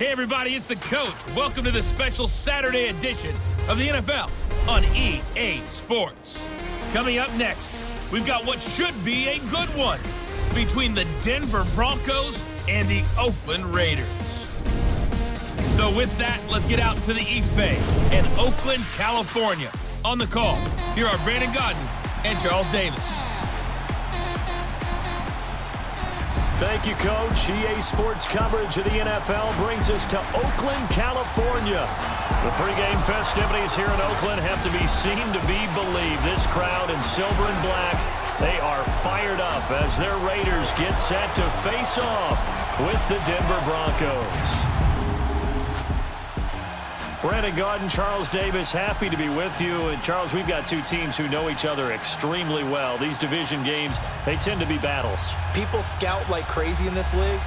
Hey everybody, it's the coach. Welcome to the special Saturday edition of the NFL on EA Sports. Coming up next, we've got what should be a good one between the Denver Broncos and the Oakland Raiders. So with that, let's get out to the East Bay and Oakland, California. On the call, here are Brandon Godden and Charles Davis. Thank you, Coach. EA Sports coverage of the NFL brings us to Oakland, California. The pregame festivities here in Oakland have to be seen to be believed. This crowd in silver and black, they are fired up as their Raiders get set to face off with the Denver Broncos. Brandon Godden, Charles Davis, happy to be with you. And Charles, we've got two teams who know each other extremely well. These division games, they tend to be battles. People scout like crazy in this league,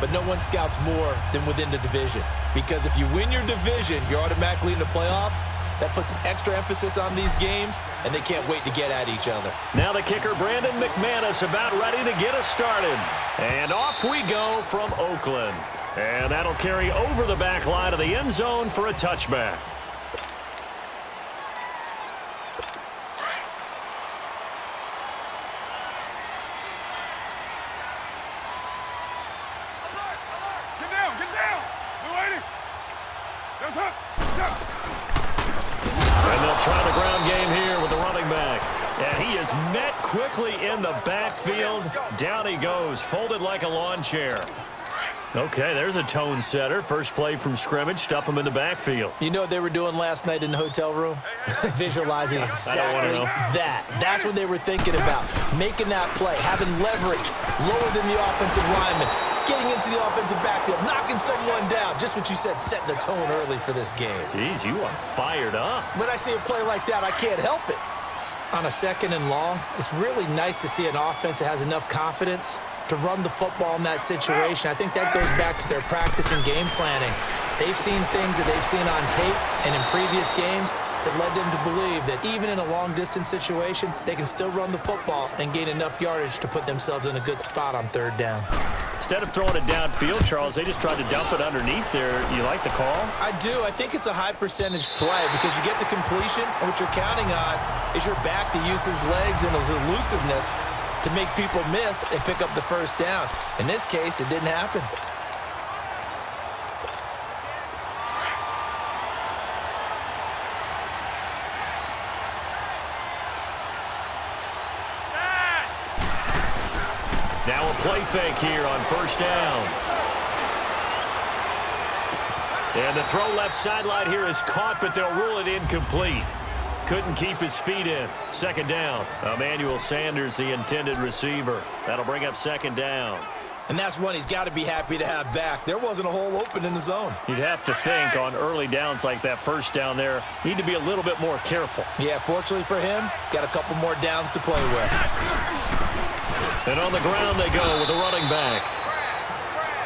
but no one scouts more than within the division. Because if you win your division, you're automatically in the playoffs. That puts extra emphasis on these games, and they can't wait to get at each other. Now the kicker, Brandon McManus, about ready to get us started. And off we go from Oakland. And that'll carry over the back line of the end zone for a touchback. Get down! We're waiting! And they'll try the ground game here with the running back. And he is met quickly in the backfield. Down he goes, folded like a lawn chair. Okay, there's a tone setter. First play from scrimmage, stuff him in the backfield. You know what they were doing last night in the hotel room? Visualizing exactly that. That's what they were thinking about. Making that play, having leverage, lower than the offensive lineman, getting into the offensive backfield, knocking someone down. Just what you said, setting the tone early for this game. Jeez, you are fired up. When I see a play like that, I can't help it. On a second and long, it's really nice to see an offense that has enough confidence to run the football in that situation. I think that goes back to their practice and game planning. They've seen things that they've seen on tape and in previous games that led them to believe that even in a long-distance situation, they can still run the football and gain enough yardage to put themselves in a good spot on third down. Instead of throwing it downfield, Charles, they just tried to dump it underneath there. You like the call? I do. I think it's a high-percentage play because you get the completion, and what you're counting on is your back to use his legs and his elusiveness to make people miss and pick up the first down. In this case, it didn't happen. Now a play fake here on first down. And the throw left sideline here is caught, but they'll rule it incomplete. Couldn't keep his feet in. Second down. Emmanuel Sanders, the intended receiver. That'll bring up second down. And that's one he's got to be happy to have back. There wasn't a hole open in the zone. You'd have to think on early downs like that first down there, need to be a little bit more careful. Yeah, fortunately for him, got a couple more downs to play with. And on the ground they go with the running back.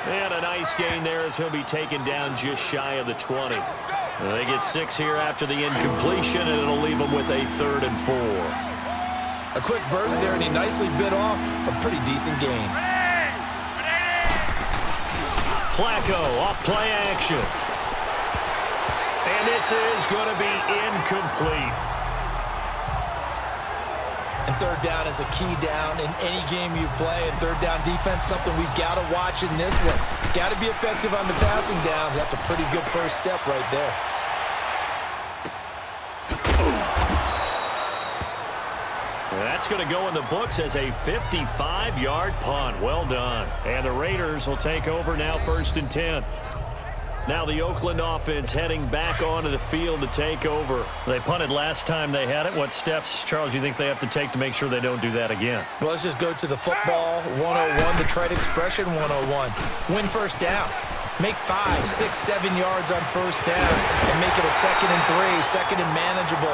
And a nice gain there as he'll be taken down just shy of the 20. They get 6 here after the incompletion, and it'll leave them with a 3rd and 4. A quick burst there, and he nicely bit off a pretty decent gain. Flacco off play action. And this is going to be incomplete. And third down is a key down in any game you play. And third down defense, something we've got to watch in this one. Got to be effective on the passing downs. That's a pretty good first step right there. That's going to go in the books as a 55-yard punt. Well done. And the Raiders will take over now, 1st and 10. Now the Oakland offense heading back onto the field to take over. They punted last time they had it. What steps, Charles, you think they have to take to make sure they don't do that again? Well, let's just go to the football 101, the trade expression 101. Win first down. Make 5, 6, 7 yards on first down and make it a 2nd and 3, 2nd and manageable.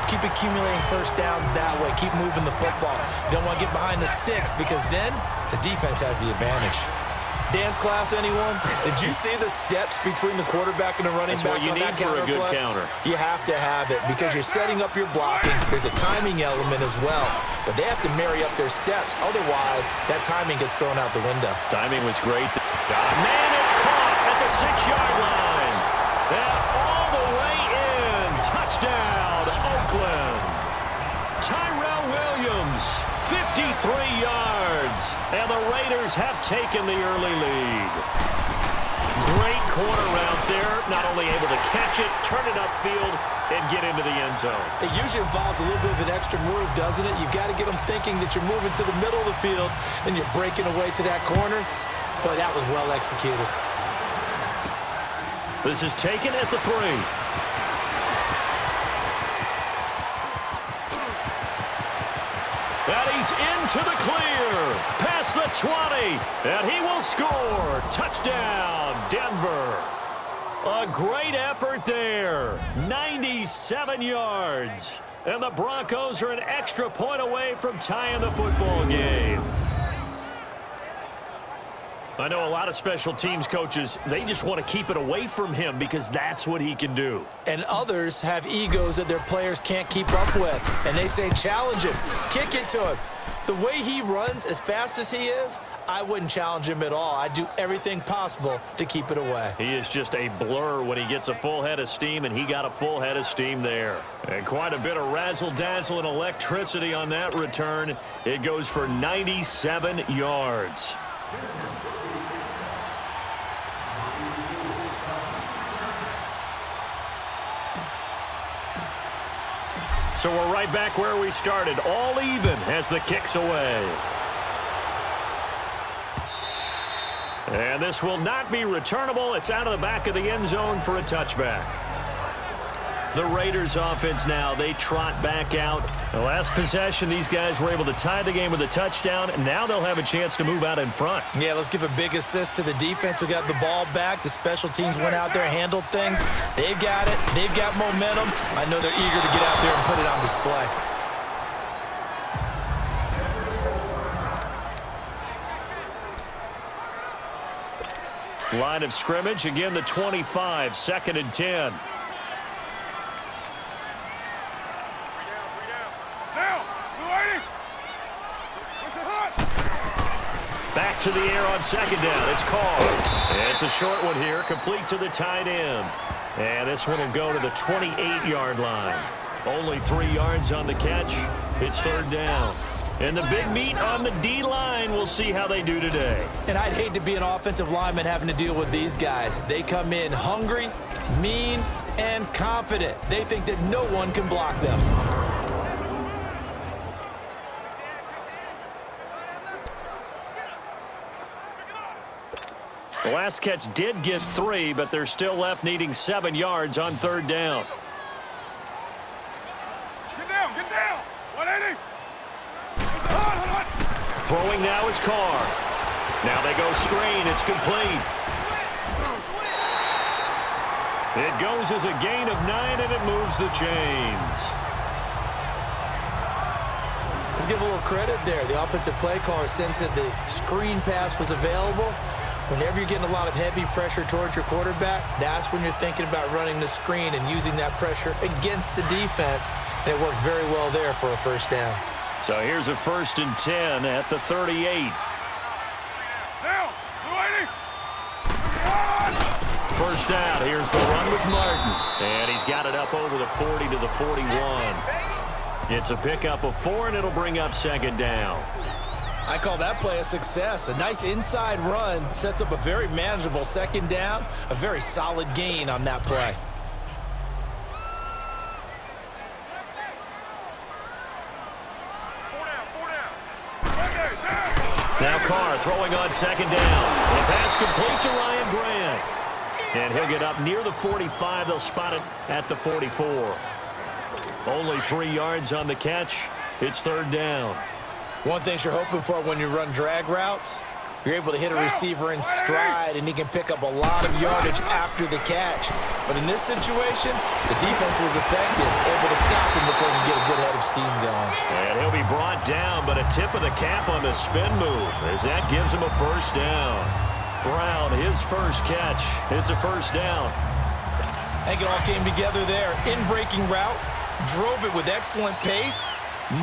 Keep accumulating first downs that way. Keep moving the football. You don't want to get behind the sticks because then the defense has the advantage. Dance class, anyone? Did you see the steps between the quarterback and the running back on that counter play? That's what you need for a good counter. You have to have it because you're setting up your blocking. There's a timing element as well, but they have to marry up their steps. Otherwise, that timing gets thrown out the window. Timing was great. Man, it's caught at the 6-yard 3 yards. And the Raiders have taken the early lead. Great corner route there. Not only able to catch it, turn it upfield, and get into the end zone. It usually involves a little bit of an extra move, doesn't it? You've got to get them thinking that you're moving to the middle of the field and you're breaking away to that corner. But that was well executed. This is taken at the 3. And he's into the clear. Past the 20. And he will score. Touchdown, Denver. A great effort there. 97 yards. And the Broncos are an extra point away from tying the football game. I know a lot of special teams coaches, they just want to keep it away from him because that's what he can do. And others have egos that their players can't keep up with. And they say, challenge him, kick it to him. The way he runs as fast as he is, I wouldn't challenge him at all. I'd do everything possible to keep it away. He is just a blur when he gets a full head of steam, and he got a full head of steam there. And quite a bit of razzle-dazzle and electricity on that return. It goes for 97 yards. So we're right back where we started, all even as the kick's away. And this will not be returnable. It's out of the back of the end zone for a touchback. The Raiders offense now, they trot back out. The last possession, these guys were able to tie the game with a touchdown, and now they'll have a chance to move out in front. Yeah, let's give a big assist to the defense who got the ball back. The special teams went out there, handled things. They've got it. They've got momentum. I know they're eager to get out there and put it on display. Line of scrimmage, again the 25, 2nd and 10. Back to the air on 2nd down. It's Carr. It's a short one here, complete to the tight end. And this one will go to the 28-yard line. Only 3 yards on the catch. It's 3rd down. And the big meat on the D-line, we'll see how they do today. And I'd hate to be an offensive lineman having to deal with these guys. They come in hungry, mean, and confident. They think that no one can block them. The last catch did get 3, but they're still left needing 7 yards on 3rd down. Get down. 180. Throwing now is Carr. Now they go screen. It's complete. It goes as a gain of 9, and it moves the chains. Let's give a little credit there. The offensive play caller sensed that the screen pass was available. Whenever you're getting a lot of heavy pressure towards your quarterback, that's when you're thinking about running the screen and using that pressure against the defense. And it worked very well there for a 1st down. So here's a 1st and 10 at the 38. Now, 280. 1st down. Here's the run with Martin. And he's got it up over the 40 to the 41. It's a pickup of 4, and it'll bring up 2nd down. I call that play a success. A nice inside run sets up a very manageable 2nd down. A very solid gain on that play. Now Carr throwing on 2nd down. The pass complete to Ryan Grant. And he'll get up near the 45. They'll spot it at the 44. Only 3 yards on the catch. It's 3rd down. One thing you're hoping for when you run drag routes, you're able to hit a receiver in stride, and he can pick up a lot of yardage after the catch. But in this situation, the defense was effective, able to stop him before he could get a good head of steam going. And he'll be brought down, but a tip of the cap on the spin move, as that gives him a 1st down. Brown, his first catch. It's a 1st down. I think it all came together there. In-breaking route, drove it with excellent pace.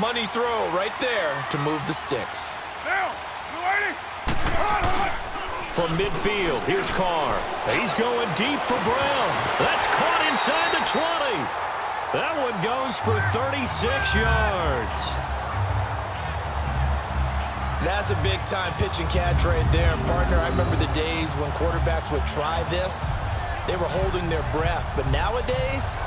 Money throw right there to move the sticks. Now, 280. From midfield, here's Carr. He's going deep for Brown. That's caught inside the 20. That one goes for 36 yards. That's a big-time pitch and catch right there. And, partner, I remember the days when quarterbacks would try this. They were holding their breath. But nowadays,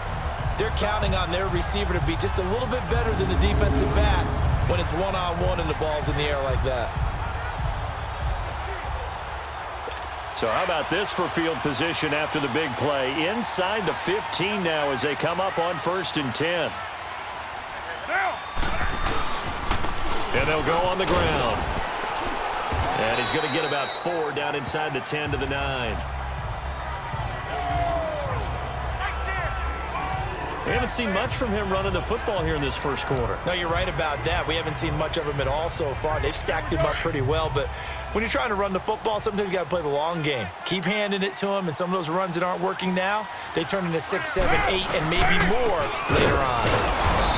they're counting on their receiver to be just a little bit better than the defensive back when it's one-on-one and the ball's in the air like that. So how about this for field position after the big play? Inside the 15 now as they come up on 1st and 10. And they'll go on the ground. And he's going to get about 4 down inside the 10 to the 9. We haven't seen much from him running the football here in this first quarter. No, you're right about that. We haven't seen much of him at all so far. They've stacked him up pretty well, but when you're trying to run the football, sometimes you got to play the long game. Keep handing it to him, and some of those runs that aren't working now, they turn into 6, 7, 8, and maybe more later on.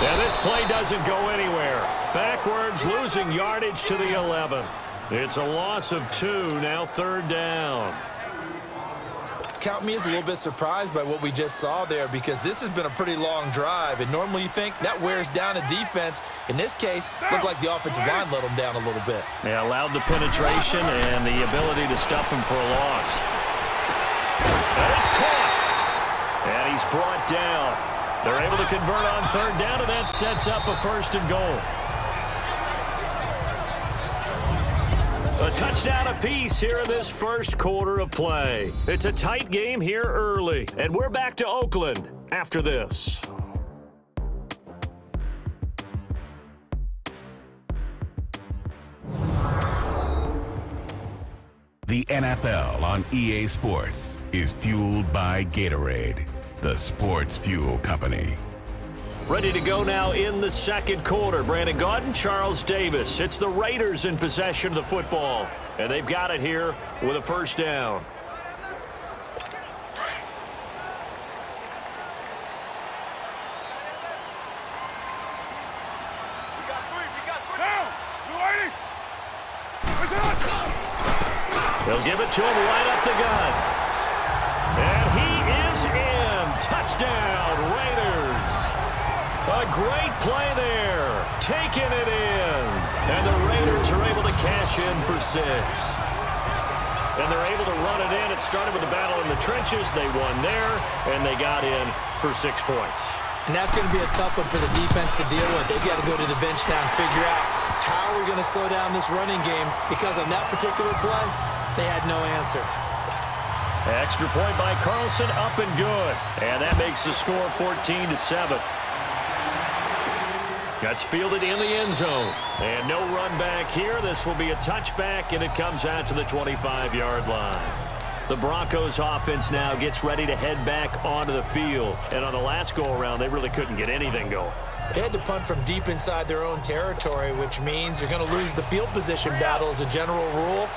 And this play doesn't go anywhere. Backwards, losing yardage to the 11. It's a loss of 2, now 3rd down. Count me as a little bit surprised by what we just saw there, because this has been a pretty long drive, and normally you think that wears down a defense. In this case, looked like the offensive line let them down a little bit. Yeah, allowed the penetration and the ability to stuff him for a loss. And it's caught. And he's brought down. They're able to convert on 3rd down, and that sets up a 1st and goal. A touchdown apiece here in this first quarter of play. It's a tight game here early, and we're back to Oakland after this. The NFL on EA Sports is fueled by Gatorade, the sports fuel company. Ready to go now in the second quarter. Brandon Gaudin, Charles Davis. It's the Raiders in possession of the football, and they've got it here with a 1st down. We got 3. Down. Blue 80. Listen up. They'll give it to him right up the gut. And he is in. Touchdown, Raiders. A great play there, taking it in, and the Raiders are able to cash in for 6. And they're able to run it in. It started with a battle in the trenches. They won there, and they got in for 6 points. And that's going to be a tough one for the defense to deal with. They've got to go to the bench now and figure out how we're going to slow down this running game, because on that particular play, they had no answer. Extra point by Carlson, up and good. And that makes the score 14-7. That's fielded in the end zone. And no run back here. This will be a touchback, and it comes out to the 25-yard line. The Broncos offense now gets ready to head back onto the field. And on the last go-around, they really couldn't get anything going. They had to punt from deep inside their own territory, which means you're going to lose the field position battle as a general rule.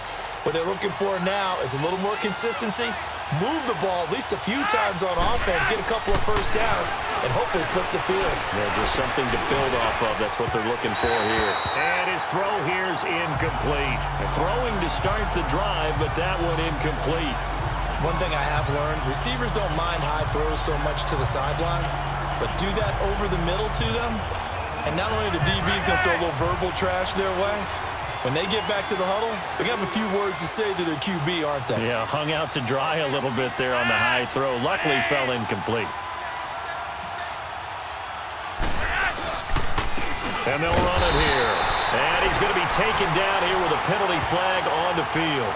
What they're looking for now is a little more consistency, move the ball at least a few times on offense, get a couple of 1st downs, and hopefully flip the field. Yeah, just something to build off of. That's what they're looking for here. And his throw here is incomplete. Throwing to start the drive, but that one incomplete. One thing I have learned, receivers don't mind high throws so much to the sideline, but do that over the middle to them, and not only the DB's going to throw a little verbal trash their way, when they get back to the huddle, they're going to have a few words to say to their QB, aren't they? Yeah, hung out to dry a little bit there on the high throw. Luckily, fell incomplete. And they'll run it here. And he's going to be taken down here with a penalty flag on the field.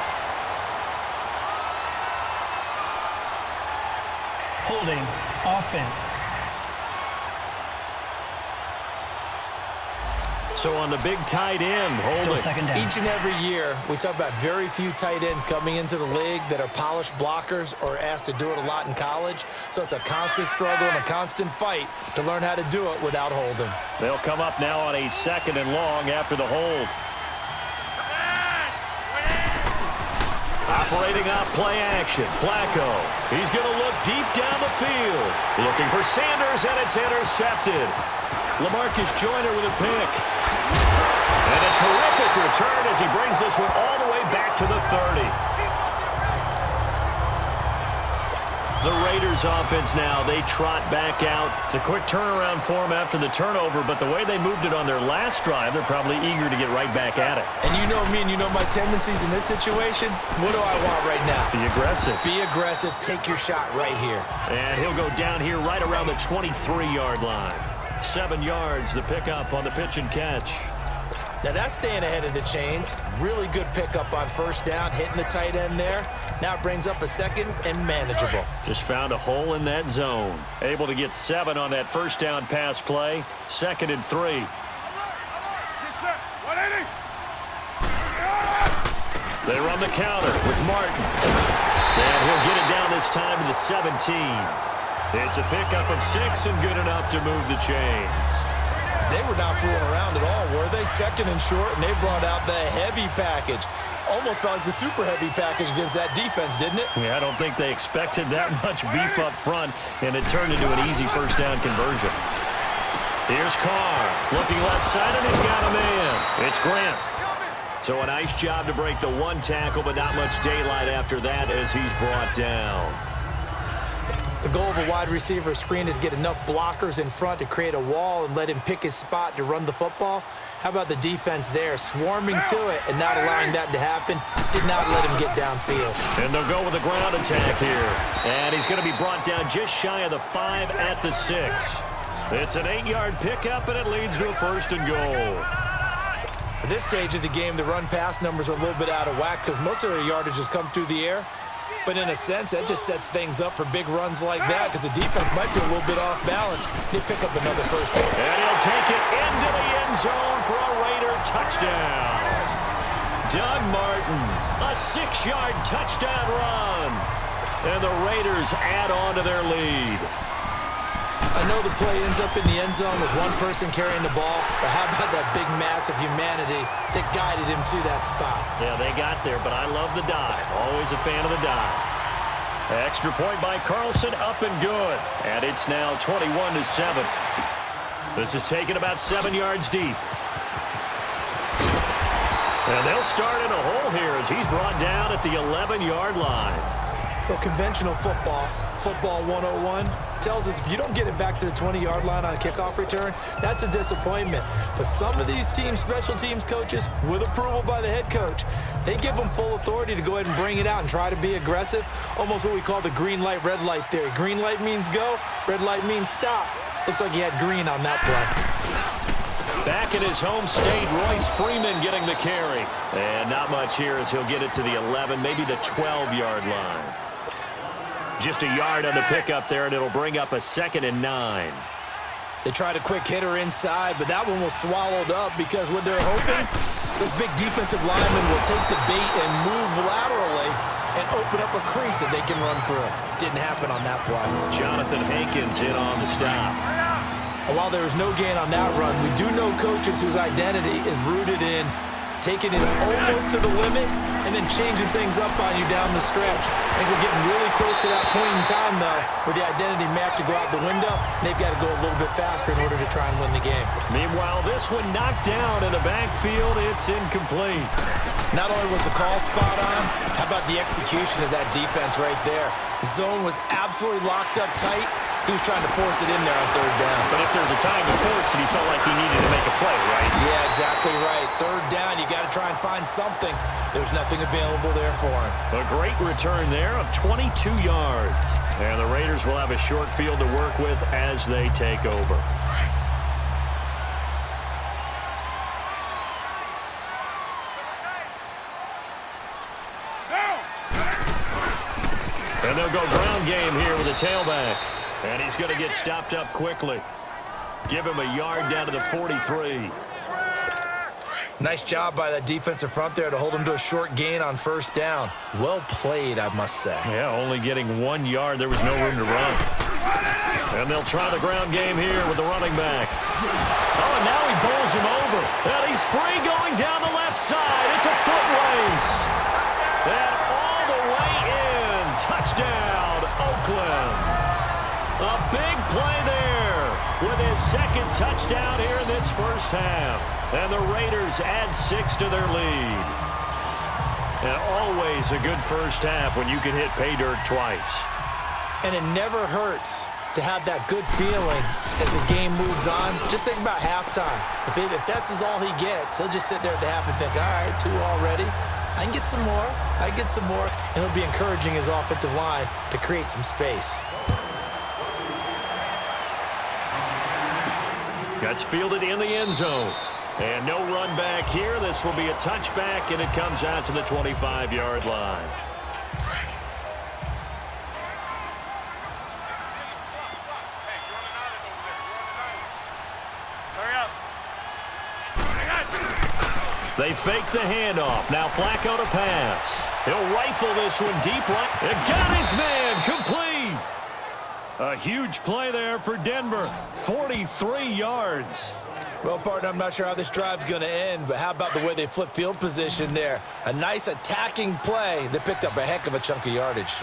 Holding, offense. So on the big tight end, holding. Still 2nd down. Each and every year, we talk about very few tight ends coming into the league that are polished blockers or asked to do it a lot in college. So it's a constant struggle and a constant fight to learn how to do it without holding. They'll come up now on a 2nd and long after the hold. Operating off play action, Flacco. He's going to look deep down the field. Looking for Sanders, and it's intercepted. LaMarcus Joyner with a pick. And a terrific return as he brings this one all the way back to the 30. The Raiders offense now, they trot back out. It's a quick turnaround for them after the turnover, but the way they moved it on their last drive, they're probably eager to get right back at it. And you know me and you know my tendencies in this situation. What do I want right now? Be aggressive. Be aggressive. Take your shot right here. And he'll go down here right around the 23-yard line. 7 yards, the pickup on the pitch and catch. Now that's staying ahead of the chains. Really good pickup on first down, hitting the tight end there. Now it brings up a second and manageable. Just found a hole in that zone. Able to get 7 on that first down pass play. 2nd and 3. They run the counter with Martin. And he'll get it down this time to the 17. It's a pickup of 6 and good enough to move the chains. They were not fooling around at all, were they? 2nd and short, and they brought out the heavy package. Almost felt like the super heavy package against that defense, didn't it? Yeah, I don't think they expected that much beef up front, and it turned into an easy first down conversion. Here's Carr, looking left side, and he's got a man. It's Grant. So a nice job to break the 1 tackle, but not much daylight after that as he's brought down. The goal of a wide receiver screen is get enough blockers in front to create a wall and let him pick his spot to run the football. How about the defense there, swarming to it and not allowing that to happen? Did not let him get downfield. And they'll go with a ground attack here. And he's going to be brought down just shy of the 5 at the 6. It's an 8-yard pickup, and it leads to a 1st and goal. At this stage of the game, the run-pass numbers are a little bit out of whack because most of their yardage has come through the air. But in a sense, that just sets things up for big runs like that because the defense might be a little bit off balance. They pick up another first down. And he'll take it into the end zone for a Raider touchdown. Doug Martin, a 6-yard touchdown run. And the Raiders add on to their lead. I know the play ends up in the end zone with one person carrying the ball, but how about that big mass of humanity that guided him to that spot? Yeah, they got there, but I love the dive. Always a fan of the dive. Extra point by Carlson, up and good. And it's now 21-7. This is taken about 7 yards deep. And they'll start in a hole here as he's brought down at the 11-yard line. Well, conventional football 101, tells us if you don't get it back to the 20-yard line on a kickoff return, that's a disappointment. But some of these teams, special teams coaches, with approval by the head coach, they give them full authority to go ahead and bring it out and try to be aggressive, almost what we call the green light, red light theory. Green light means go, red light means stop. Looks like he had green on that play. Back in his home state, Royce Freeman getting the carry. And not much here as he'll get it to the 11, maybe the 12-yard line. Just a yard on the pickup there, and it'll bring up a 2nd and 9. They tried a quick hitter inside, but that one was swallowed up because what they're hoping, those big defensive linemen will take the bait and move laterally and open up a crease that they can run through. Didn't happen on that play. Jonathan Hankins in on the stop. And while there was no gain on that run, we do know coaches whose identity is rooted in taking it almost to the limit and then changing things up on you down the stretch. I think we're getting really close to that point in time, though, where the identity map to go out the window, and they've got to go a little bit faster in order to try and win the game. Meanwhile, this one knocked down in the backfield. It's incomplete. Not only was the call spot on, how about the execution of that defense right there? The zone was absolutely locked up tight. He was trying to force it in there on 3rd down. But if there's a time to force it, he felt like he needed to make a play, right? Yeah, exactly right. 3rd down, you got to try and find something. There's nothing available there for him. A great return there of 22 yards. And the Raiders will have a short field to work with as they take over. And they'll go ground game here with a tailback. And he's going to get stopped up quickly. Give him a yard down to the 43. Nice job by that defensive front there to hold him to a short gain on 1st down. Well played, I must say. Yeah, only getting 1 yard. There was no room to run. And they'll try the ground game here with the running back. Oh, and now he bowls him over. And he's free going down the left side. It's a foot race. And all the way in. Touchdown, Oakland. A big play there with his 2nd touchdown here in this first half. And the Raiders add 6 to their lead. And always a good first half when you can hit pay dirt twice. And it never hurts to have that good feeling as the game moves on. Just think about halftime. If that's all he gets, he'll just sit there at the half and think, all right, 2 already. I can get some more. I can get some more. And he'll be encouraging his offensive line to create some space. That's fielded in the end zone. And no run back here. This will be a touchback, and it comes out to the 25-yard line. They fake the handoff. Now Flacco to pass. He'll rifle this one deep right. And got his man complete. A huge play there for Denver. 43 yards. Well, partner, I'm not sure how this drive's going to end, but how about the way they flip field position there? A nice attacking play that picked up a heck of a chunk of yardage.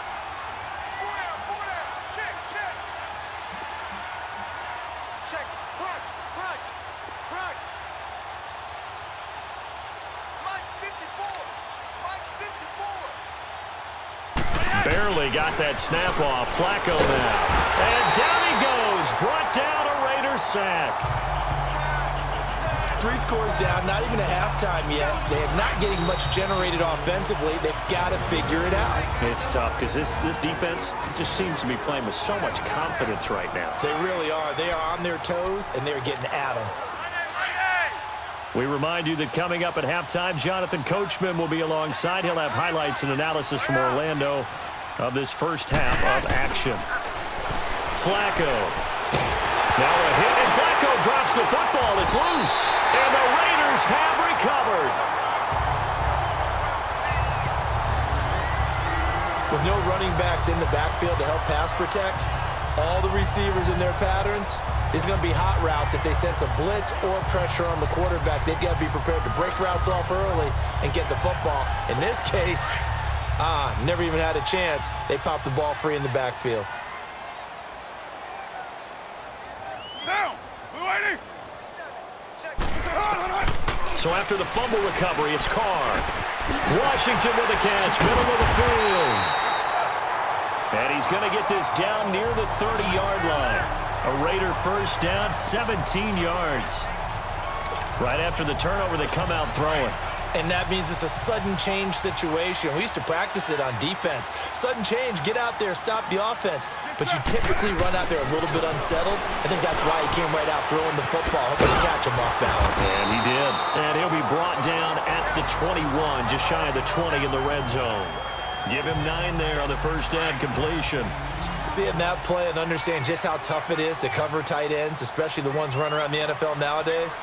Barely got that snap off. Flacco now. And down he goes. Brought down a Raiders sack. 3 scores down, not even at halftime yet. They are not getting much generated offensively. They've got to figure it out. It's tough because this defense just seems to be playing with so much confidence right now. They really are. They are on their toes, and they're getting at them. We remind you that coming up at halftime, Jonathan Coachman will be alongside. He'll have highlights and analysis from Orlando of this first half of action. Flacco. Now a hit, and Flacco drops the football. It's loose, and the Raiders have recovered. With no running backs in the backfield to help pass protect, all the receivers in their patterns, is going to be hot routes. If they sense a blitz or pressure on the quarterback, they've got to be prepared to break routes off early and get the football. In this case, never even had a chance. They popped the ball free in the backfield. So after the fumble recovery, it's Carr. Washington with a catch, middle of the field. And he's going to get this down near the 30-yard line. A Raider first down, 17 yards. Right after the turnover, they come out throwing. And that means it's a sudden change situation. We used to practice it on defense. Sudden change, get out there, stop the offense. But you typically run out there a little bit unsettled. I think that's why he came right out throwing the football, hoping to catch him off balance. And he did. And he'll be brought down at the 21, just shy of the 20 in the red zone. Give him 9 there on the first down completion. Seeing that play and understand just how tough it is to cover tight ends, especially the ones running around the NFL nowadays,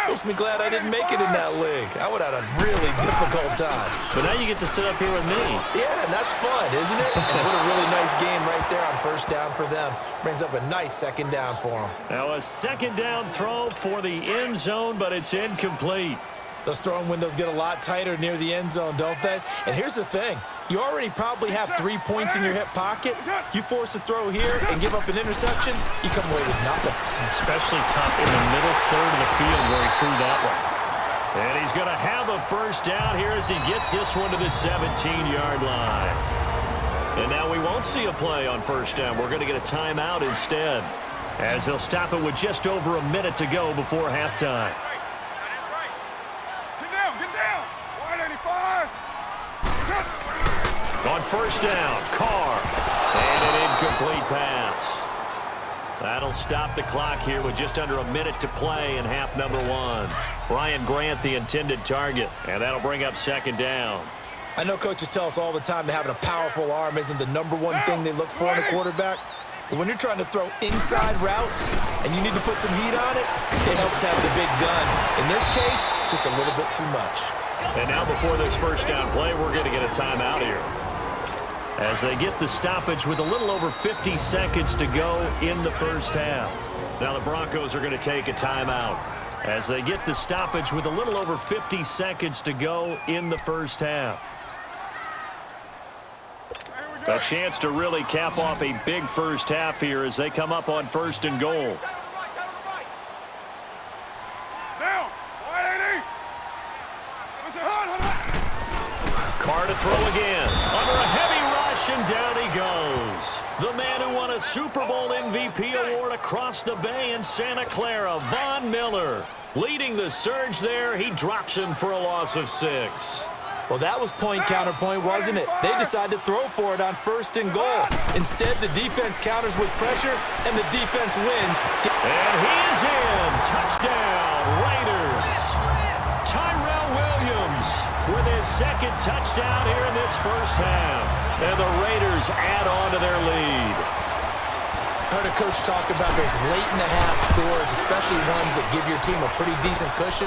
makes me glad I didn't make it in that league. I would have had a really difficult time. But now you get to sit up here with me. Yeah, and that's fun, isn't it? And what a really nice game right there on first down for them. Brings up a nice second down for them. Now a second down throw for the end zone, but it's incomplete. Those throwing windows get a lot tighter near the end zone, don't they? And here's the thing. You already probably have 3 points in your hip pocket. You force a throw here and give up an interception, you come away with nothing. Especially tough in the middle third of the field where he threw that one. And he's going to have a first down here as he gets this one to the 17-yard line. And now we won't see a play on first down. We're going to get a timeout instead, as they'll stop it with just over a minute to go before halftime. On first down, Carr, and an incomplete pass. That'll stop the clock here with just under a minute to play in half number 1. Brian Grant, the intended target, and that'll bring up second down. I know coaches tell us all the time that having a powerful arm isn't the #1 thing they look for in a quarterback. But when you're trying to throw inside routes and you need to put some heat on it, it helps have the big gun. In this case, just a little bit too much. And now before this first down play, we're going to get a timeout here, as they get the stoppage with a little over 50 seconds to go in the first half. Now the Broncos are going to take a timeout as they get the stoppage with a little over 50 seconds to go in the first half. A chance to really cap off a big first half here as they come up on first and goal. Carr to throw again. Under a heavy rush, and down he goes. The man who a Super Bowl MVP award across the bay in Santa Clara. Von Miller leading the surge there. He drops him for a loss of 6. Well, that was point counterpoint, wasn't it? They decided to throw for it on 1st and goal. Instead, the defense counters with pressure, and the defense wins. And he is in. Touchdown, Raiders. Tyrell Williams with his 2nd touchdown here in this first half. And the Raiders add on to their lead. Heard a coach talk about those late-in-the-half scores, especially ones that give your team a pretty decent cushion.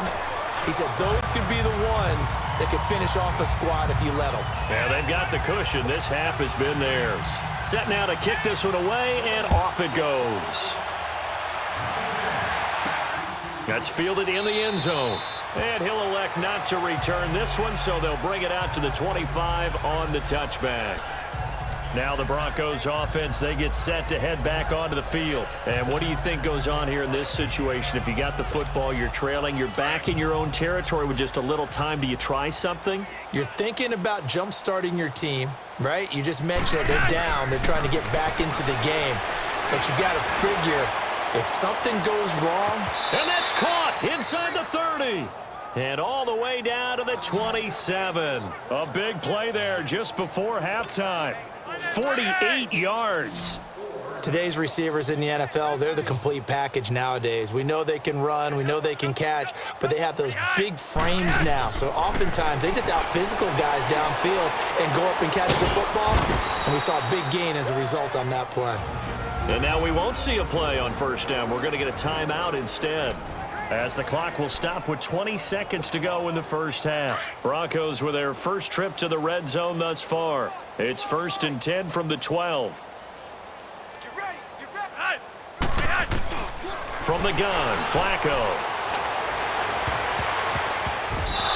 He said those could be the ones that could finish off a squad if you let them. Yeah, they've got the cushion. This half has been theirs. Set now to kick this one away, and off it goes. That's fielded in the end zone. And he'll elect not to return this one, so they'll bring it out to the 25 on the touchback. Now the Broncos offense, they get set to head back onto the field. And what do you think goes on here in this situation? If you got the football, you're trailing, you're back in your own territory with just a little time. Do you try something? You're thinking about jump-starting your team, right? You just mentioned it. They're down. They're trying to get back into the game. But you got to figure if something goes wrong. And that's caught inside the 30. And all the way down to the 27. A big play there just before halftime. 48 yards. Today's receivers in the NFL, they're the complete package nowadays. We know they can run, we know they can catch, but they have those big frames now. So oftentimes they just out-physical guys downfield and go up and catch the football. And we saw a big gain as a result on that play. And now we won't see a play on 1st down. We're going to get a timeout instead, as the clock will stop with 20 seconds to go in the first half. Broncos with their first trip to the red zone thus far. It's 1st and 10 from the 12. Get ready. Get ready. From the gun, Flacco.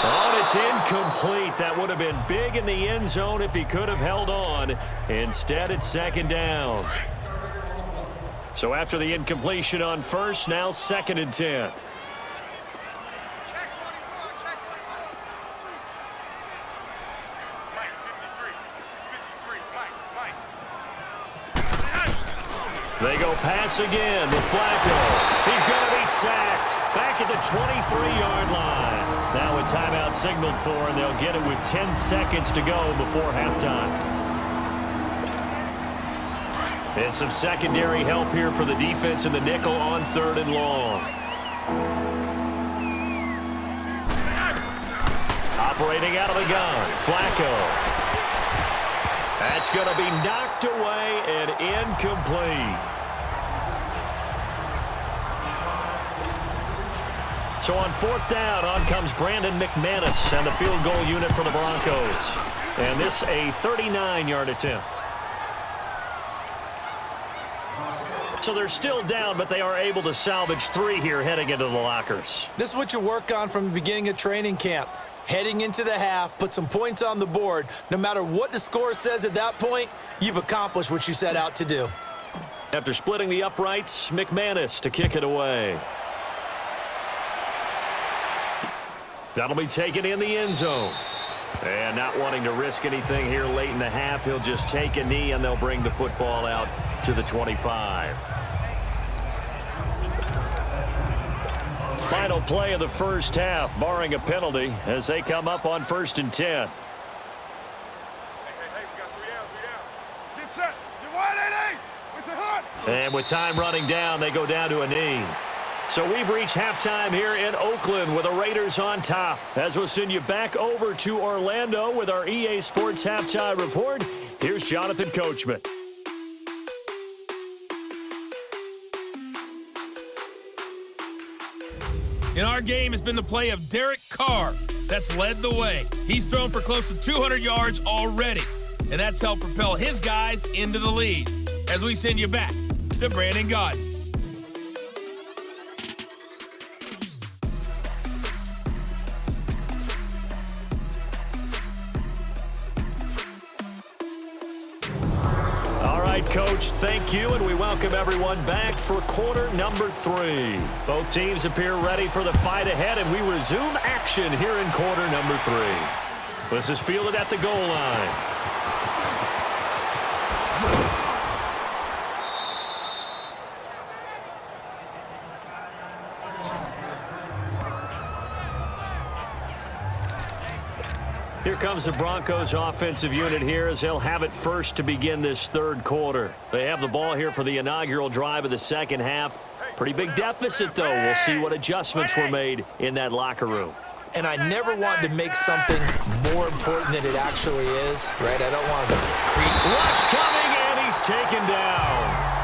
Oh, and it's incomplete. That would have been big in the end zone if he could have held on. Instead, it's 2nd down. So after the incompletion on 1st, now 2nd and 10. They go pass again with Flacco. He's going to be sacked back at the 23-yard line. Now a timeout signaled for, and they'll get it with 10 seconds to go before halftime. And some secondary help here for the defense in the nickel on 3rd and long. Operating out of the gun, Flacco. That's going to be knocked away and incomplete. So on 4th down, on comes Brandon McManus and the field goal unit for the Broncos. And this a 39-yard attempt. So they're still down, but they are able to salvage 3 here heading into the lockers. This is what you work on from the beginning of training camp. Heading into the half, put some points on the board. No matter what the score says at that point, you've accomplished what you set out to do. After splitting the uprights, McManus to kick it away. That'll be taken in the end zone. And not wanting to risk anything here late in the half, he'll just take a knee and they'll bring the football out to the 25. Final play of the first half, barring a penalty, as they come up on 1st and 10. Hey, we got 3 out. Get set. Get wide, 8-8. It's a hot. And with time running down, they go down to a knee. So we've reached halftime here in Oakland with the Raiders on top. As we'll send you back over to Orlando with our EA Sports Halftime Report, here's Jonathan Coachman. In our game has been the play of Derek Carr. That's led the way. He's thrown for close to 200 yards already, and that's helped propel his guys into the lead. As we send you back to Brandon Gaudin. Coach, thank you, and we welcome everyone back for quarter number 3. Both teams appear ready for the fight ahead, and we resume action here in quarter number 3. This is fielded at the goal line. Here comes the Broncos offensive unit here as they'll have it first to begin this third quarter. They have the ball here for the inaugural drive of the second half. Pretty big deficit, though. We'll see what adjustments were made in that locker room. And I never want to make something more important than it actually is, right? I don't want to create. Rush coming, and he's taken down.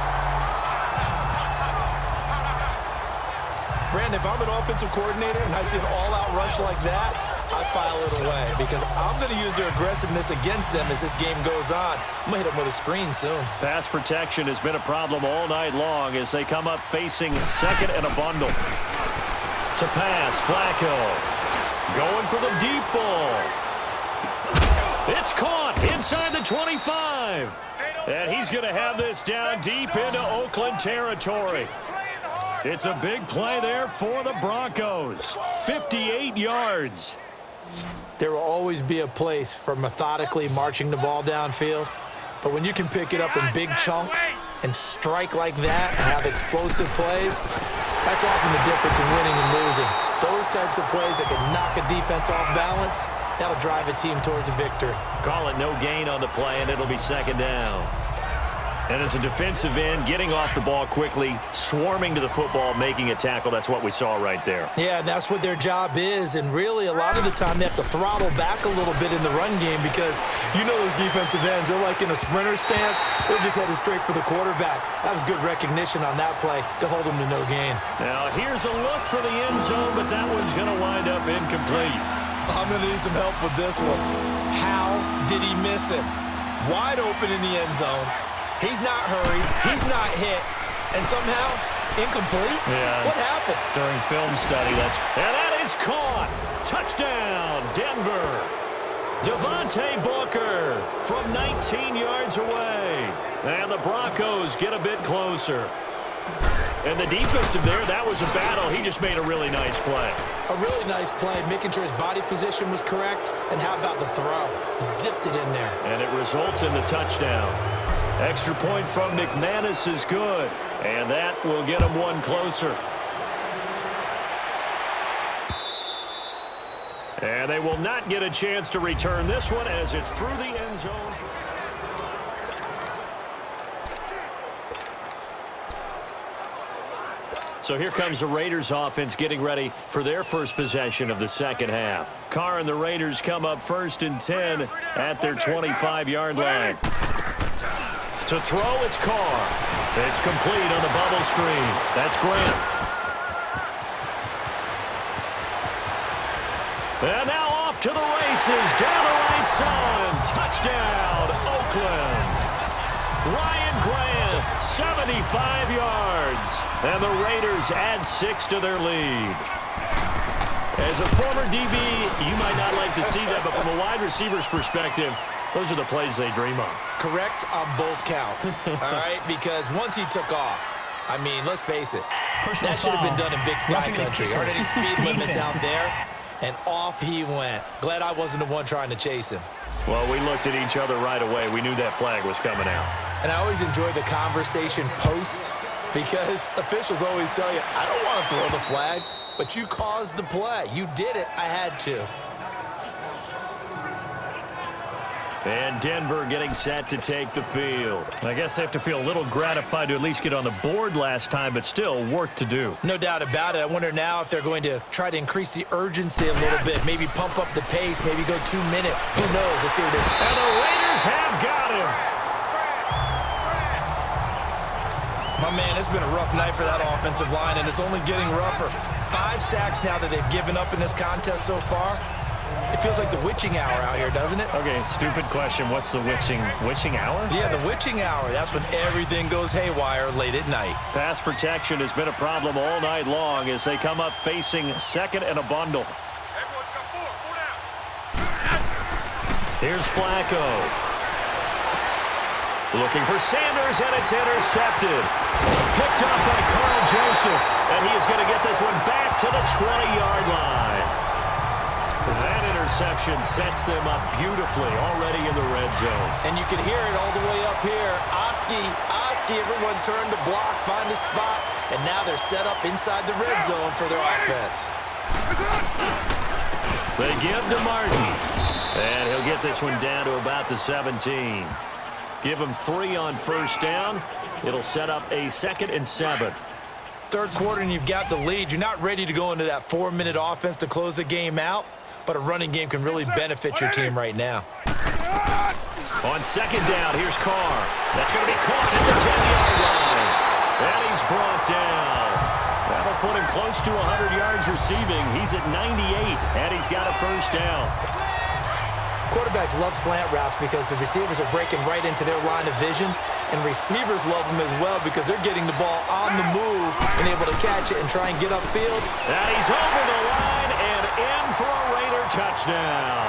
Brandon, if I'm an offensive coordinator and I see an all-out rush like that, I file it away because I'm going to use their aggressiveness against them as this game goes on. I'm going to hit them with a screen soon. Pass protection has been a problem all night long as they come up facing second and a bundle. To pass, Flacco. Going for the deep ball. It's caught inside the 25. And he's going to have this down deep into Oakland territory. It's a big play there for the Broncos. 58 yards. There will always be a place for methodically marching the ball downfield. But when you can pick it up in big chunks and strike like that and have explosive plays, that's often the difference in winning and losing. Those types of plays that can knock a defense off balance, that'll drive a team towards a victory. Call it no gain on the play, and it'll be second down. And as a defensive end, getting off the ball quickly, swarming to the football, making a tackle, that's what we saw right there. Yeah, and that's what their job is. And really, a lot of the time, they have to throttle back a little bit in the run game because you know those defensive ends, they're like in a sprinter stance. They're just headed straight for the quarterback. That was good recognition on that play to hold them to no gain. Now, here's a look for the end zone, but that one's going to wind up incomplete. I'm going to need some help with this one. How did he miss it? Wide open in the end zone. He's not hurried. He's not hit. And somehow, incomplete? Yeah. What happened? During film study, and that is caught. Touchdown, Denver. Devontae Booker from 19 yards away. And the Broncos get a bit closer. And the defensive there, that was a battle. He just made a really nice play. A really nice play, making sure his body position was correct. And how about the throw? Zipped it in there. And it results in the touchdown. Extra point from McManus is good. And that will get him one closer. And they will not get a chance to return this one as it's through the end zone. So here comes the Raiders offense getting ready for their first possession of the second half. Carr and the Raiders come up first and 10 at their 25-yard line. To throw, it's Carr. It's complete on the bubble screen. That's Grant. And now off to the races. Down the right side. Touchdown, Oakland. Ryan Grant, 75 yards. And the Raiders add 6 to their lead. As a former DB, you might not like to see that, but from a wide receiver's perspective, those are the plays they dream of. Correct on both counts, all right? Because once he took off, I mean, let's face it, that should have been done in Big Sky Country. Aren't any speed limits out there? And off he went. Glad I wasn't the one trying to chase him. Well, we looked at each other right away. We knew that flag was coming out. And I always enjoy the conversation post because officials always tell you, I don't want to throw the flag, but you caused the play. You did it. I had to. And Denver getting set to take the field. I guess they have to feel a little gratified to at least get on the board last time, but still work to do. No doubt about it. I wonder now if they're going to try to increase the urgency a little bit, maybe pump up the pace, maybe go 2 minute. Who knows? Let's see what they do. And the Raiders have got him. My man, it's been a rough night for that offensive line, and it's only getting rougher. 5 sacks now that they've given up in this contest so far. It feels like the witching hour out here, doesn't it? Okay, stupid question. What's the witching hour? Yeah, the witching hour. That's when everything goes haywire late at night. Pass protection has been a problem all night long as they come up facing second and a bundle. Here's Flacco. Looking for Sanders, and it's intercepted. Picked up by Carl Joseph, and he is going to get this one back to the 20-yard line. That interception sets them up beautifully already in the red zone. And you can hear it all the way up here. Oski, everyone turned to block, find a spot, and now they're set up inside the red zone for their offense. They give to Martin. And he'll get this one down to about the 17. Give him 3 on first down. It'll set up a 2nd and 7. Third quarter and you've got the lead. You're not ready to go into that 4-minute offense to close the game out, but a running game can really benefit your team right now. On 2nd down, here's Carr. That's going to be caught at the 10-yard line. And he's brought down. That'll put him close to 100 yards receiving. He's at 98, and he's got a first down. Quarterbacks love slant routes because the receivers are breaking right into their line of vision, and receivers love them as well because they're getting the ball on the move and able to catch it and try and get upfield. And he's over the line and in for a Raider touchdown.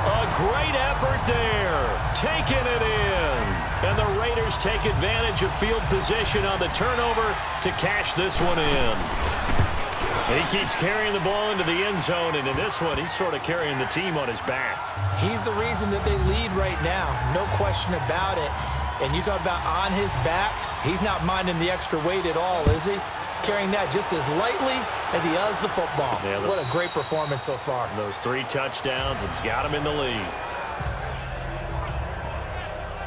A great effort there, taking it in. And the Raiders take advantage of field position on the turnover to cash this one in. And he keeps carrying the ball into the end zone, and in this one, he's sort of carrying the team on his back. He's the reason that they lead right now, no question about it. And you talk about on his back, he's not minding the extra weight at all, is he? Carrying that just as lightly as he does the football. Yeah, what a great performance so far. Those 3 touchdowns, it's got him in the lead.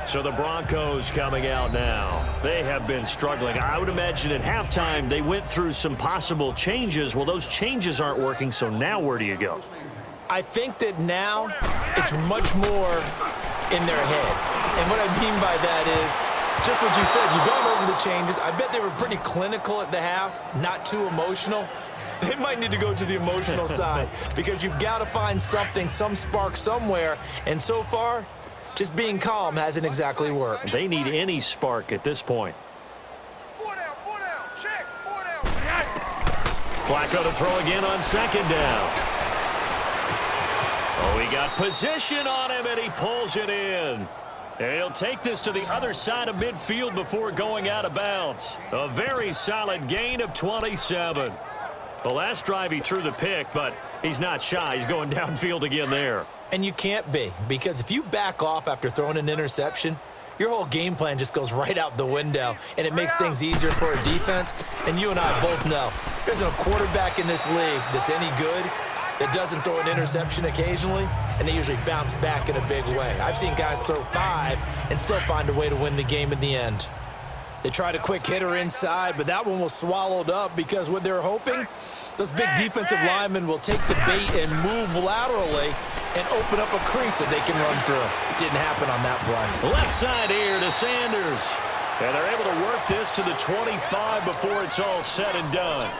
So the Broncos coming out now. They have been struggling. I would imagine at halftime they went through some possible changes. Well, those changes aren't working, so now where do you go? I think that now it's much more in their head. And what I mean by that is just what you said. You've gone over the changes. I bet they were pretty clinical at the half, not too emotional. They might need to go to the emotional side because you've got to find something, some spark somewhere. And so far, just being calm hasn't exactly worked. They need any spark at this point. 4 down, check, 4 down. Flacco to throw again on 2nd down. Oh, he got position on him, and he pulls it in. And he'll take this to the other side of midfield before going out of bounds. A very solid gain of 27. The last drive he threw the pick, but he's not shy. He's going downfield again there. And you can't be, because if you back off after throwing an interception, your whole game plan just goes right out the window, and it makes things easier for a defense. And you and I both know there's no quarterback in this league that's any good that doesn't throw an interception occasionally, and they usually bounce back in a big way. I've seen guys throw 5 and still find a way to win the game in the end. They tried a quick hitter inside, but that one was swallowed up because what they're hoping, those big defensive linemen will take the bait and move laterally and open up a crease that they can run through. It didn't happen on that play. Left side here to Sanders. And they're able to work this to the 25 before it's all said and done.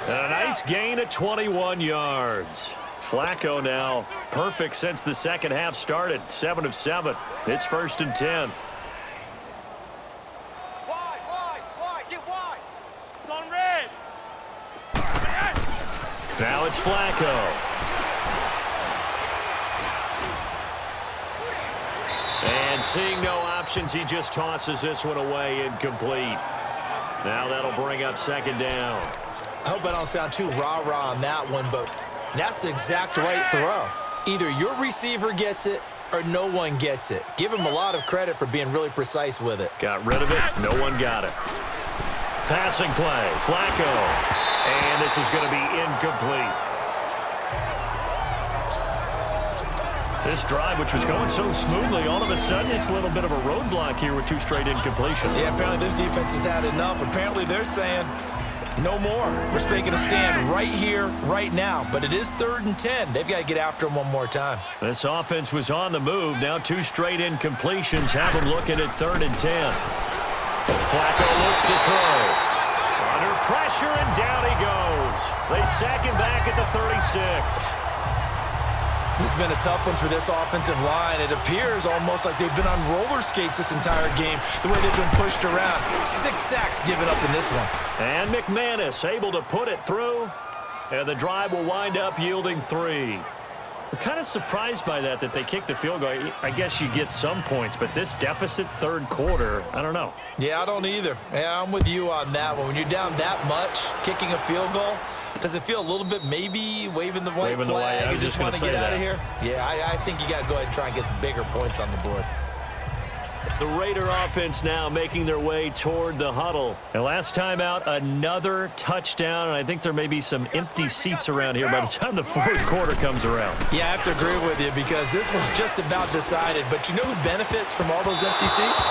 And a nice gain of 21 yards. Flacco now perfect since the second half started. 7 of 7. It's 1st and 10. Wide, get wide. On red. Now it's Flacco. And seeing no options, he just tosses this one away incomplete. Now that'll bring up 2nd down. I hope I don't sound too rah-rah on that one, but that's the exact right throw. Either your receiver gets it or no one gets it. Give him a lot of credit for being really precise with it. Got rid of it. No one got it. Passing play. Flacco. And this is going to be incomplete. This drive, which was going so smoothly, all of a sudden it's a little bit of a roadblock here with 2 straight incompletions. Yeah, apparently this defense has had enough. Apparently they're saying no more. We're making a stand right here, right now. But it is 3rd and 10. They've got to get after him one more time. This offense was on the move. Now 2 straight incompletions have them looking at 3rd and 10. Flacco looks to throw. Under pressure, and down he goes. They sack him back at the 36. This has been a tough one for this offensive line. It appears almost like they've been on roller skates this entire game, the way they've been pushed around. 6 sacks given up in this one. And McManus able to put it through, and the drive will wind up yielding 3. I'm kind of surprised by that they kicked the field goal. I guess you get some points, but this deficit 3rd quarter, I don't know. Yeah, I don't either. Yeah, I'm with you on that one. When you're down that much, kicking a field goal, does it feel a little bit maybe waving the white flag and just want to get out of here? Yeah, I think you got to go ahead and try and get some bigger points on the board. The Raider offense now making their way toward the huddle. And last time out, another touchdown. And I think there may be some empty seats around here by the time the fourth quarter comes around. Yeah, I have to agree with you because this was just about decided. But you know who benefits from all those empty seats?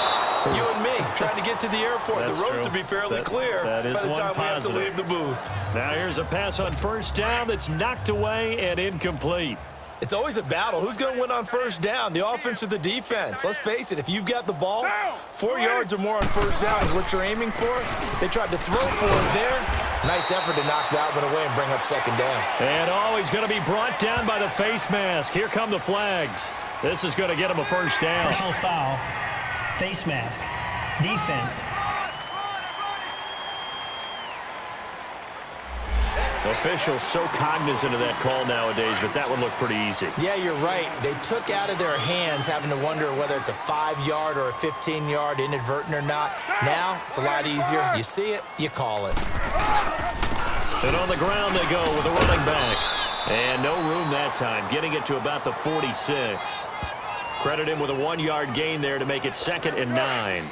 You and me, trying to get to the airport. That's the roads true. will be fairly clear that is by the one time we have to positive. leave the booth. Now here's a pass on first down that's knocked away and incomplete. It's always a battle. Who's going to win on first down, the offense or the defense? Let's face it, if you've got the ball, 4 yards or more on first down is what you're aiming for. They tried to throw for it there. Nice effort to knock that one away and bring up second down. And he's going to be brought down by the face mask. Here come the flags. This is going to get him a first down. Personal foul, face mask, defense. Officials so cognizant of that call nowadays, but that would look pretty easy. Yeah, you're right. They took out of their hands having to wonder whether it's a 5-yard or a 15-yard inadvertent or not. Now, it's a lot easier. You see it, you call it. And on the ground they go with a running back. And no room that time, getting it to about the 46. Credit him with a 1-yard gain there to make it 2nd and 9.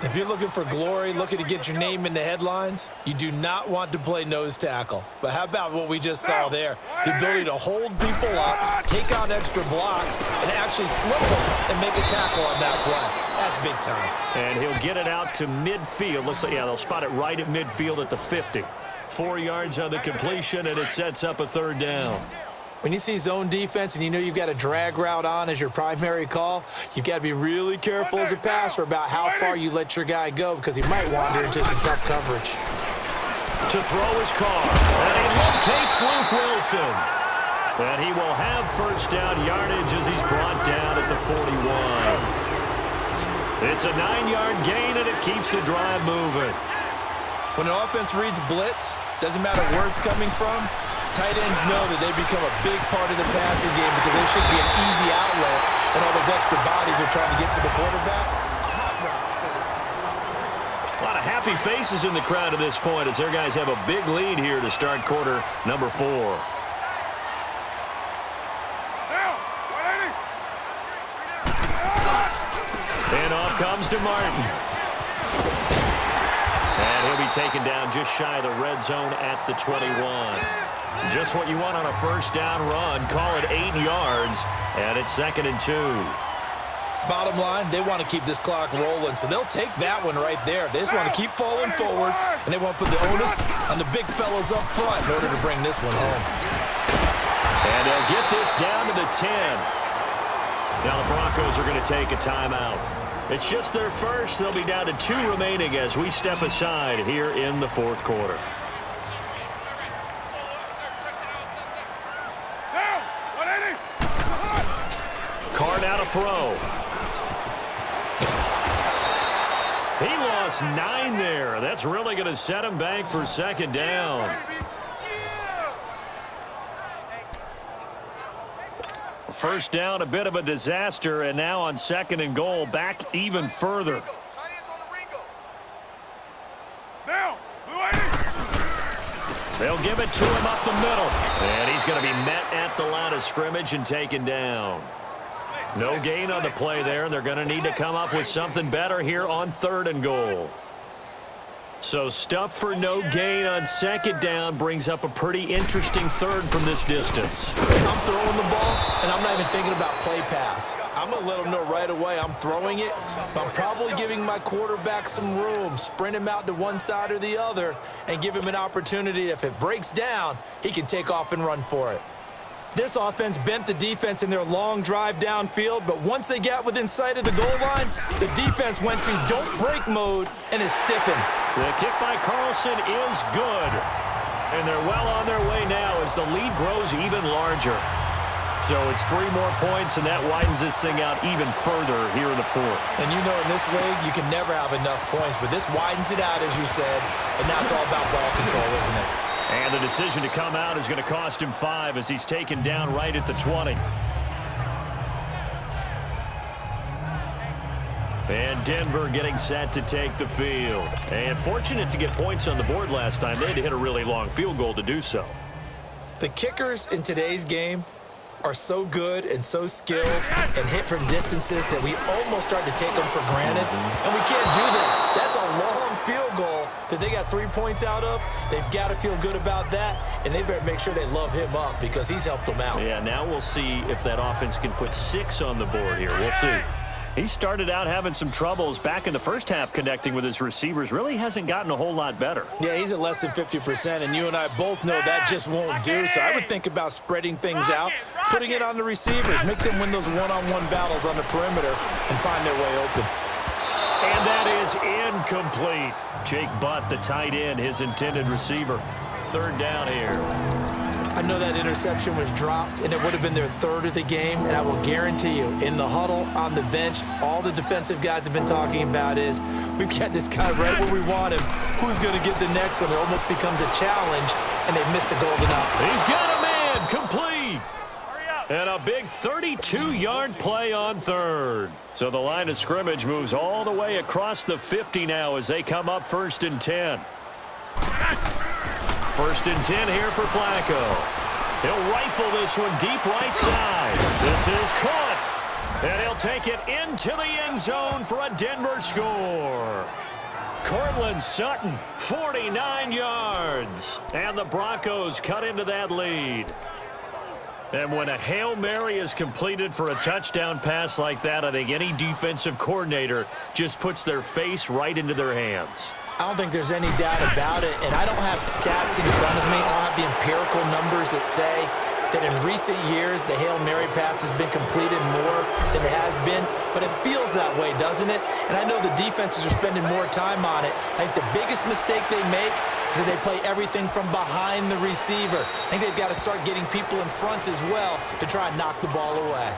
If you're looking for glory, looking to get your name in the headlines, you do not want to play nose tackle. But how about what we just saw there? The ability to hold people up, take on extra blocks, and actually slip them and make a tackle on that play. That's big time. And he'll get it out to midfield. Looks like, yeah, they'll spot it right at midfield at the 50. 4 yards on the completion, and it sets up a third down. When you see zone defense and you know you've got a drag route on as your primary call, you've got to be really careful as a passer about how far you let your guy go because he might wander into some tough coverage. To throw his car, and he locates Luke Wilson. And he will have first down yardage as he's brought down at the 41. It's a 9-yard gain, and it keeps the drive moving. When an offense reads blitz, doesn't matter where it's coming from, tight ends know that they become a big part of the passing game because they should be an easy outlet when all those extra bodies are trying to get to the quarterback. A hot route, so to speak. A lot of happy faces in the crowd at this point as their guys have a big lead here to start quarter number 4. And off comes to Martin. And he'll be taken down just shy of the red zone at the 21. Just what you want on a first down run. Call it 8 yards, and it's 2nd and 2. Bottom line, they want to keep this clock rolling, so they'll take that one right there. They just want to keep falling forward, and they want to put the onus on the big fellas up front in order to bring this one home. And they'll get this down to the 10. Now the Broncos are going to take a timeout. It's just their first. They'll be down to 2 remaining as we step aside here in the fourth quarter. Card out a throw. He lost 9 there. That's really going to set him back for second down. First down, a bit of a disaster, and now on 2nd and goal, back even further. They'll give it to him up the middle. And he's going to be met at the line of scrimmage and taken down. No gain on the play there, and they're going to need to come up with something better here on 3rd and goal. So stuff for no gain on 2nd down brings up a pretty interesting 3rd from this distance. I'm throwing the ball, and I'm not even thinking about play pass. I'm going to let them know right away I'm throwing it, but I'm probably giving my quarterback some room, sprint him out to one side or the other, and give him an opportunity. If it breaks down, he can take off and run for it. This offense bent the defense in their long drive downfield, but once they got within sight of the goal line, the defense went to don't break mode and is stiffened. The kick by Carlson is good. And they're well on their way now as the lead grows even larger. So it's 3 more points, and that widens this thing out even further here in the 4th. And you know in this league, you can never have enough points, but this widens it out, as you said, and now it's all about ball control, isn't it? And the decision to come out is going to cost him 5 as he's taken down right at the 20. And Denver getting set to take the field. And fortunate to get points on the board last time. They had to hit a really long field goal to do so. The kickers in today's game are so good and so skilled and hit from distances that we almost start to take them for granted, and we can't do that. That's a long field goal that they got 3 points out of. They've got to feel good about that, and they better make sure they love him up because he's helped them out. Yeah, now we'll see if that offense can put 6 on the board here. We'll see. He started out having some troubles back in the first half connecting with his receivers. Really hasn't gotten a whole lot better. Yeah, he's at less than 50%, and you and I both know that just won't do. So I would think about spreading things out, putting it on the receivers, make them win those one-on-one battles on the perimeter and find their way open. And that is incomplete. Jake Butt, the tight end, his intended receiver. 3rd down here. I know that interception was dropped, and it would have been their 3rd of the game, and I will guarantee you, in the huddle, on the bench, all the defensive guys have been talking about is, we've got this guy right where we want him. Who's going to get the next one? It almost becomes a challenge, and they missed a golden up. He's got a man, complete. And a big 32-yard play on 3rd. So the line of scrimmage moves all the way across the 50 now as they come up 1st and 10. 1st and 10 here for Flacco. He'll rifle this one deep right side. This is caught. And he'll take it into the end zone for a Denver score. Cortland Sutton, 49 yards. And the Broncos cut into that lead. And when a Hail Mary is completed for a touchdown pass like that, I think any defensive coordinator just puts their face right into their hands. I don't think there's any doubt about it, and I don't have stats in front of me. I don't have the empirical numbers that say that in recent years the Hail Mary pass has been completed more than it has been, but it feels that way, doesn't it? And I know the defenses are spending more time on it. I think the biggest mistake they make is that they play everything from behind the receiver. I think they've got to start getting people in front as well to try and knock the ball away.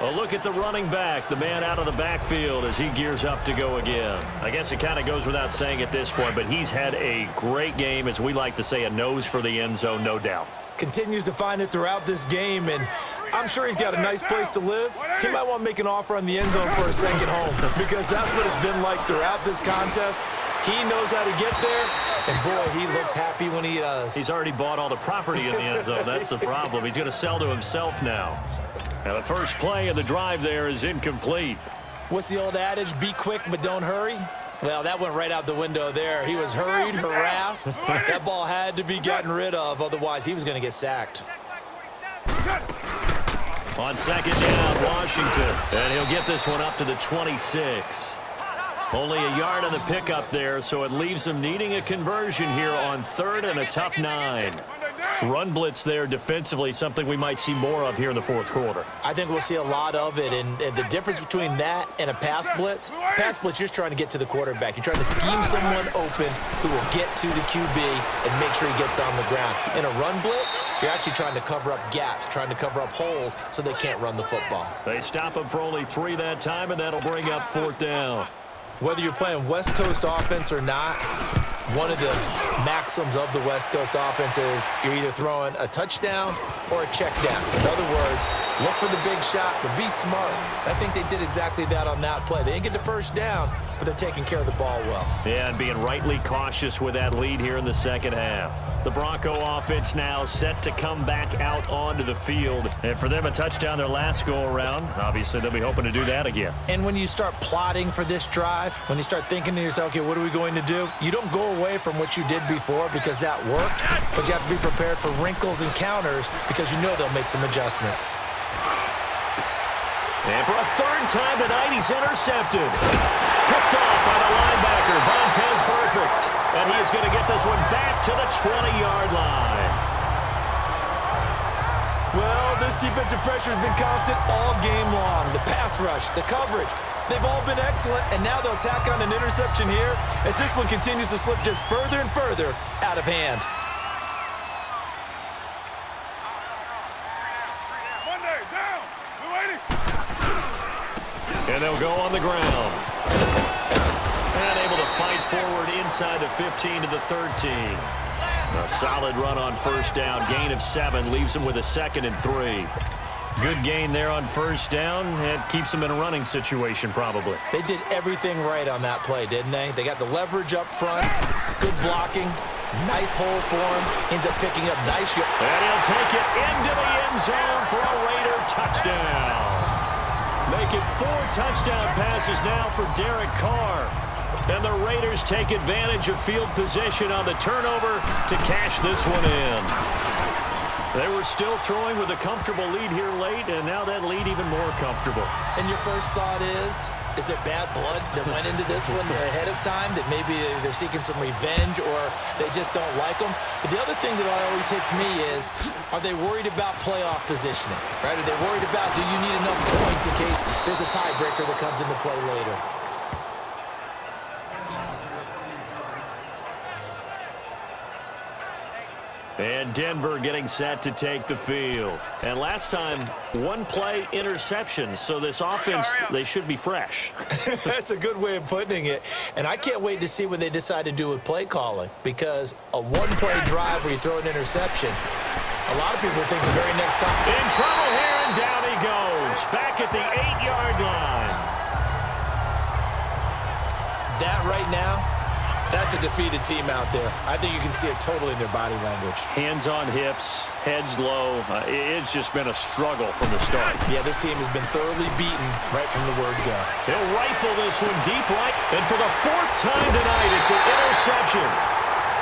A look at the running back, the man out of the backfield as he gears up to go again. I guess it kind of goes without saying at this point, but he's had a great game, as we like to say, a nose for the end zone, no doubt. Continues to find it throughout this game, and I'm sure he's got a nice place to live. He might want to make an offer on the end zone for a second home because that's what it's been like throughout this contest. He knows how to get there, and boy, he looks happy when he does. He's already bought all the property in the end zone. That's the problem. He's going to sell to himself now. Now the first play of the drive there is incomplete. What's the old adage? Be quick, but don't hurry. Well, that went right out the window there. He was hurried, harassed. That ball had to be gotten rid of, otherwise he was going to get sacked. On 2nd down, Washington. And he'll get this one up to the 26. Only a yard on the pickup there, so it leaves him needing a conversion here on 3rd and a tough 9. Run blitz there defensively, something we might see more of here in the 4th quarter. I think we'll see a lot of it, and the difference between that and a pass blitz, you're just trying to get to the quarterback. You're trying to scheme someone open who will get to the QB and make sure he gets on the ground. In a run blitz, you're actually trying to cover up gaps, trying to cover up holes so they can't run the football. They stop him for only 3 that time, and that'll bring up 4th down. Whether you're playing West Coast offense or not, one of the maxims of the West Coast offense is you're either throwing a touchdown or a check down. In other words, look for the big shot, but be smart. I think they did exactly that on that play. They didn't get the first down, but they're taking care of the ball well. Yeah, and being rightly cautious with that lead here in the 2nd half. The Bronco offense now set to come back out onto the field. And for them, a touchdown their last go-around. Obviously, they'll be hoping to do that again. And when you start plotting for this drive, when you start thinking to yourself, okay, what are we going to do? You don't go away from what you did before because that worked, but you have to be prepared for wrinkles and counters because you know they'll make some adjustments. And for a 3rd time tonight, he's intercepted. Picked off by the linebacker, Vontaze Burfict. And he is going to get this one back to the 20-yard line. Well, this defensive pressure has been constant all game long. The pass rush, the coverage, they've all been excellent, and now they'll tack on an interception here as this one continues to slip just further and further out of hand. Monday, down. We're waiting. And they'll go on the ground. And able to fight forward inside the 15 to the 13. A solid run on 1st down. Gain of 7 leaves them with a 2nd and 3. Good gain there on 1st down. It keeps them in a running situation probably. They did everything right on that play, didn't they? They got the leverage up front, good blocking, Nice hole for him. Ends up picking up nice. And he'll take it into the end zone for a Raider touchdown. Make it 4 touchdown passes now for Derek Carr. And the Raiders take advantage of field position on the turnover to cash this one in. They were still throwing with a comfortable lead here late, and now that lead even more comfortable. And your first thought is there bad blood that went into this one ahead of time, that maybe they're seeking some revenge or they just don't like them? But the other thing that always hits me is, are they worried about playoff positioning? Right? Are they worried about, do you need enough points in case there's a tiebreaker that comes into play later? And Denver getting set to take the field. And last time, 1-play interception. So this offense, they should be fresh. That's a good way of putting it. And I can't wait to see what they decide to do with play calling, because a 1-play drive where you throw an interception, a lot of people think the very next time. In trouble here, and down he goes. Back at the 8-yard line. That right now, that's a defeated team out there. I think you can see it totally in their body language. Hands on hips, heads low. It's just been a struggle from the start. Yeah, this team has been thoroughly beaten right from the word go. He'll rifle this one deep right. And for the 4th time tonight, it's an interception.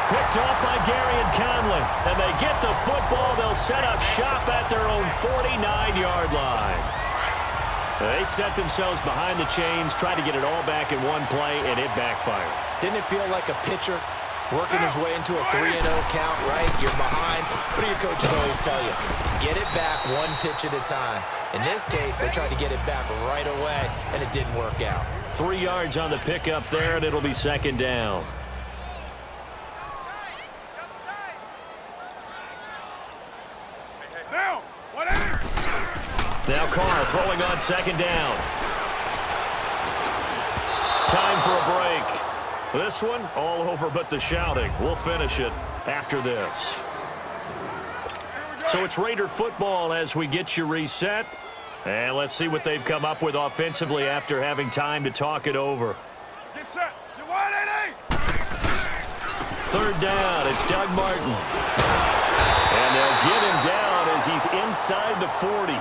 Picked off by Gary and Conley. And they get the football. They'll set up shop at their own 49-yard line. They set themselves behind the chains, tried to get it all back in one play, and it backfired. Didn't it feel like a pitcher working his way into a 3-0 count, right? You're behind. What do your coaches always tell you? Get it back one pitch at a time. In this case, they tried to get it back right away, and it didn't work out. 3 yards on the pickup there, and it'll be 2nd down. Now Carr throwing on 2nd down. Time for a break. This one all over but the shouting. We'll finish it after this. So it's Raider football as we get you reset. And let's see what they've come up with offensively after having time to talk it over. Get set. You're wide, 8. 3rd down. It's Doug Martin. And they'll get him down as he's inside the 40.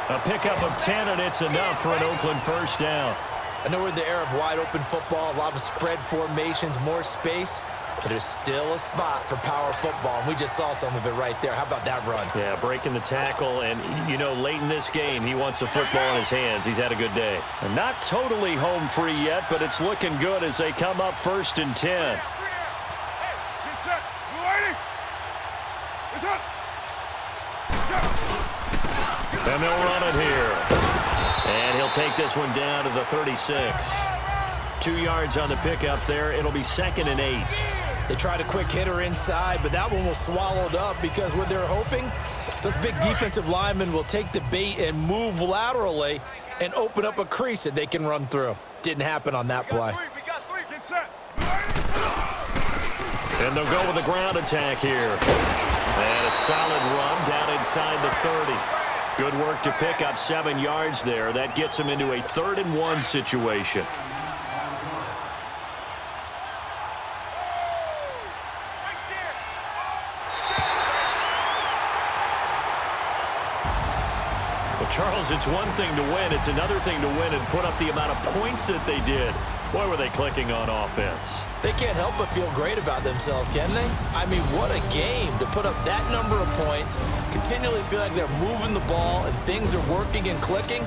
A pickup of 10, and it's enough for an Oakland 1st down. I know we're in the era of wide-open football, a lot of spread formations, more space, but there's still a spot for power football, and we just saw some of it right there. How about that run? Yeah, breaking the tackle, and, you know, late in this game, he wants the football in his hands. He's had a good day. And not totally home free yet, but it's looking good as they come up 1st and 10. Get set. You ready? It's up. And they'll run it here. And he'll take this one down to the 36. 2 yards on the pickup there. It'll be 2nd and 8. They tried a quick hitter inside, but that one was swallowed up because what they're hoping, those big defensive linemen will take the bait and move laterally and open up a crease that they can run through. Didn't happen on that play. We got 3. Get set. And they'll go with a ground attack here. And a solid run down inside the 30. Good work to pick up 7 yards there. That gets him into a 3rd and 1 situation. Well, Charles, it's one thing to win. It's another thing to win and put up the amount of points that they did. Boy, were they clicking on offense. They can't help but feel great about themselves, can they? I mean, what a game to put up that number of points, continually feel like they're moving the ball and things are working and clicking.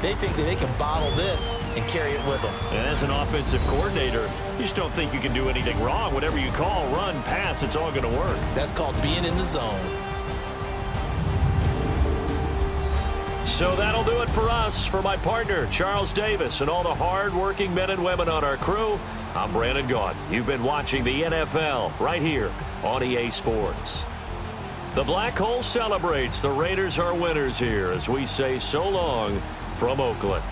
They think that they can bottle this and carry it with them. And as an offensive coordinator, you just don't think you can do anything wrong. Whatever you call, run, pass, it's all going to work. That's called being in the zone. So that'll do it for us. For my partner, Charles Davis, and all the hard-working men and women on our crew, I'm Brandon Gaudin. You've been watching the NFL right here on EA Sports. The Black Hole celebrates. The Raiders are winners here as we say so long from Oakland.